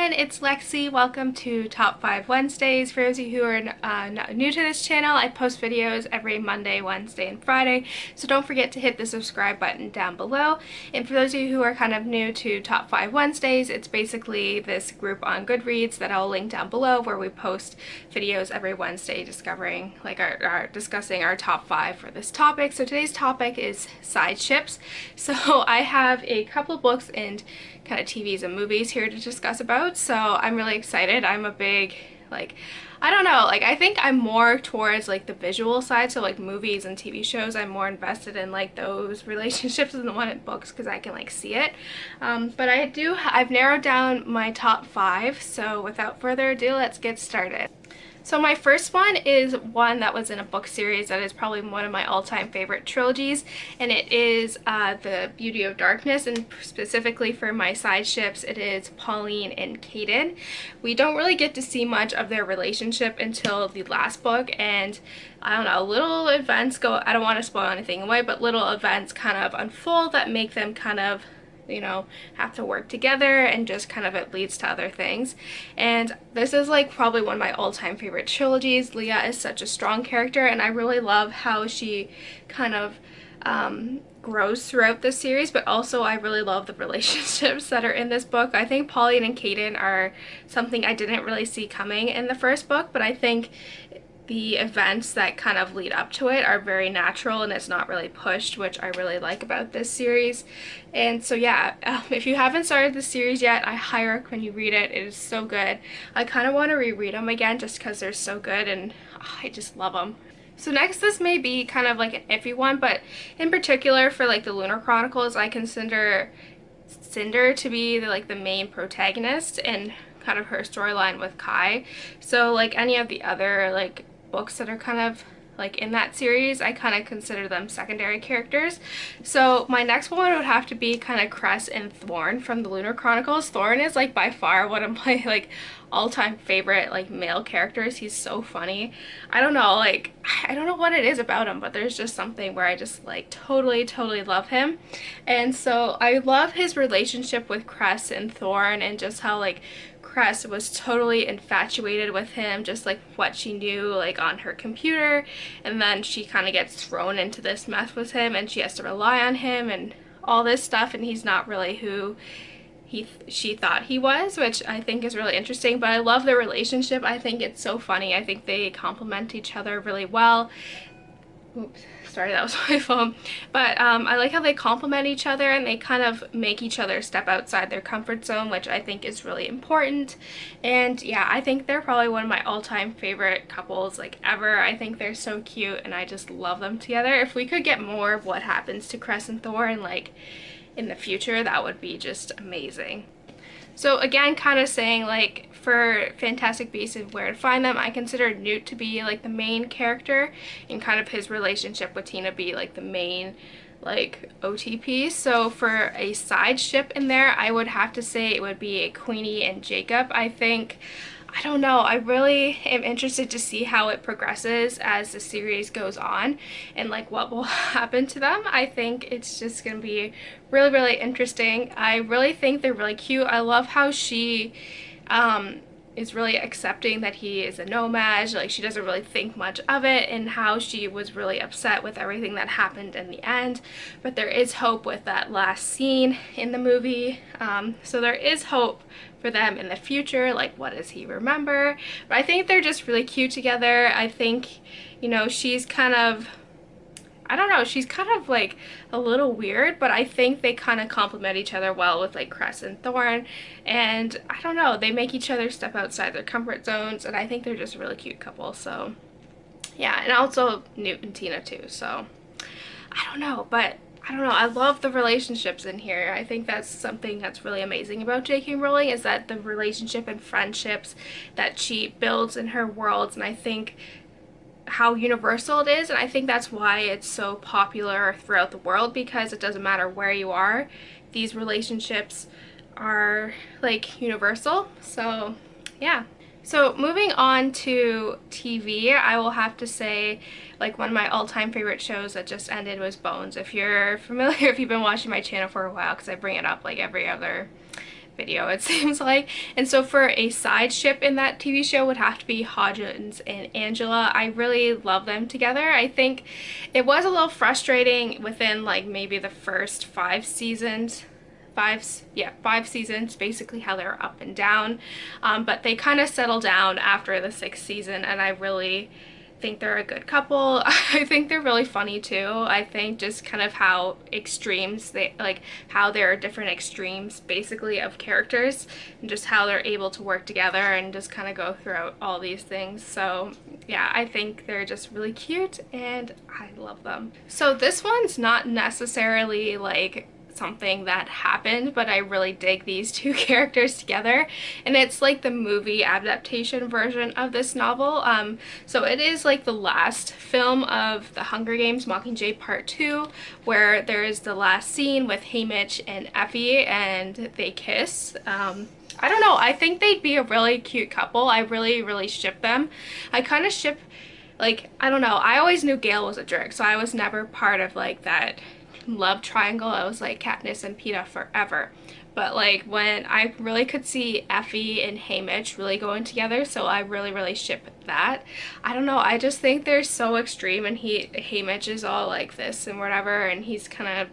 everyone, it's Lexi. Welcome to Top 5 Wednesdays. For those of you who are not new to this channel, I post videos every Monday, Wednesday, and Friday, so don't forget to hit the subscribe button down below. And for those of you who are kind of new to Top 5 Wednesdays, it's basically this group on Goodreads that I'll link down below where we post videos every Wednesday discovering, like, discussing our top 5 for this topic. So today's topic is side ships. So I have a couple books and kind of TVs and movies here to discuss about, so I'm really excited. I'm a big, I don't know, I think I'm more towards the visual side, so movies and TV shows, I'm more invested in those relationships than the one in books because I can see it. But I've narrowed down my top 5, so without further ado, let's get started. So my first one is one that was in a book series that is probably one of my all-time favorite trilogies, and it is The Beauty of Darkness, and specifically for my side ships, it is Pauline and Caden. We don't really get to see much of their relationship until the last book, and I don't know, little events go, I don't want to spoil anything away, but little events kind of unfold that make them kind of, you know, have to work together, and just kind of it leads to other things. And this is probably one of my all-time favorite trilogies. Leah is such a strong character, and I really love how she kind of grows throughout this series, but also I really love the relationships that are in this book. I think Pauline and Caden are something I didn't really see coming in the first book, but I think the events that kind of lead up to it are very natural and it's not really pushed, which I really like about this series. And so yeah, if you haven't started the series yet, I highly recommend you read it. It is so good. I kind of want to reread them again just because they're so good, and I just love them. So next, this may be kind of an iffy one, but in particular for the Lunar Chronicles, I consider Cinder to be the main protagonist and kind of her storyline with Kai. So any of the other books that are kind of in that series, I kind of consider them secondary characters. So my next one would have to be kind of Cress and Thorn from the Lunar Chronicles. Thorn is by far one of my all-time favorite male characters. He's so funny. I don't know, I don't know what it is about him, but there's just something where I just totally love him. And so I love his relationship with Cress and Thorn, and just how Cress was totally infatuated with him, just what she knew on her computer, and then she kind of gets thrown into this mess with him, and she has to rely on him and all this stuff, and he's not really who she thought he was, which I think is really interesting. But I love their relationship. I think it's so funny. I think they complement each other really well. Oops, sorry, that was my phone. But I like how they complement each other, and they kind of make each other step outside their comfort zone, which I think is really important. And yeah, I think they're probably one of my all-time favorite couples ever. I think they're so cute, and I just love them together. If we could get more of what happens to Cress and Thorn in the future, that would be just amazing. So again, kind of saying for Fantastic Beasts and Where to Find Them, I consider Newt to be the main character, and kind of his relationship with Tina be the main OTP. So for a side ship in there, I would have to say it would be Queenie and Jacob. I don't know, I really am interested to see how it progresses as the series goes on, and what will happen to them. I think it's just gonna be really interesting. I really think they're really cute. I love how she is really accepting that he is a nomad. She doesn't really think much of it, and how she was really upset with everything that happened in the end. But there is hope with that last scene in the movie. So there is hope for them in the future. What does he remember? But I think they're just really cute together. I think, you know, she's kind of, I don't know, she's kind of a little weird, but I think they kind of complement each other well with Cress and Thorn, and I don't know, they make each other step outside their comfort zones, and I think they're just a really cute couple. So yeah, and also Newt and Tina too. So I don't know, but I don't know, I love the relationships in here. I think that's something that's really amazing about J.K. Rowling, is that the relationship and friendships that she builds in her worlds, and I think how universal it is, and I think that's why it's so popular throughout the world, because it doesn't matter where you are, these relationships are universal. So yeah. So moving on to TV, I will have to say one of my all-time favorite shows that just ended was Bones. If you're familiar, if you've been watching my channel for a while, because I bring it up every other video, it seems like. And so for a side ship in that TV show would have to be Hodgins and Angela. I really love them together. I think it was a little frustrating within like maybe the first 5 seasons. 5 seasons, basically how they're up and down, but they kind of settle down after the 6th season, and I really think they're a good couple. I think they're really funny too. I think just kind of how extremes they like, how there are different extremes basically of characters, and just how they're able to work together and just kind of go throughout all these things. So yeah, I think they're just really cute and I love them. So this one's not necessarily like something that happened, but I really dig these two characters together, and it's like the movie adaptation version of this novel. So it is like the last film of the Hunger Games Mockingjay Part 2, where there is the last scene with Haymitch and Effie and they kiss. I don't know, I think they'd be a really cute couple. I really ship them. I kind of ship, like, I don't know, I always knew Gail was a jerk, so I was never part of like that love triangle. I was like Katniss and Peeta forever, but like when I really could see Effie and Haymitch really going together, so I really ship that. I don't know, I just think they're so extreme, and Haymitch is all like this and whatever, and he's kind of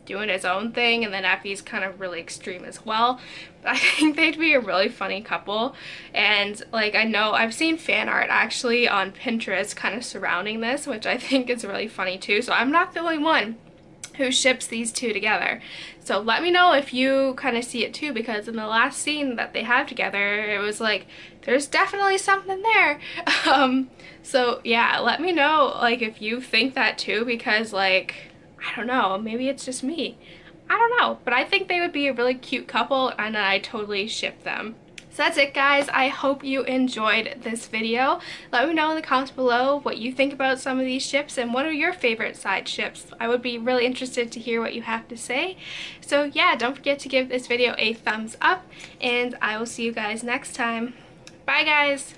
doing his own thing, and then Effie's kind of really extreme as well. But I think they'd be a really funny couple, and like I know I've seen fan art actually on Pinterest kind of surrounding this, which I think is really funny too, so I'm not the only one who ships these two together. So let me know if you kind of see it too, because in the last scene that they have together, it was like there's definitely something there. So yeah, let me know like if you think that too, because like I don't know, maybe it's just me, I don't know, but I think they would be a really cute couple and I totally ship them. So that's it, guys. I hope you enjoyed this video. Let me know in the comments below what you think about some of these ships and what are your favorite side ships. I would be really interested to hear what you have to say. So yeah, don't forget to give this video a thumbs up, and I will see you guys next time. Bye, guys!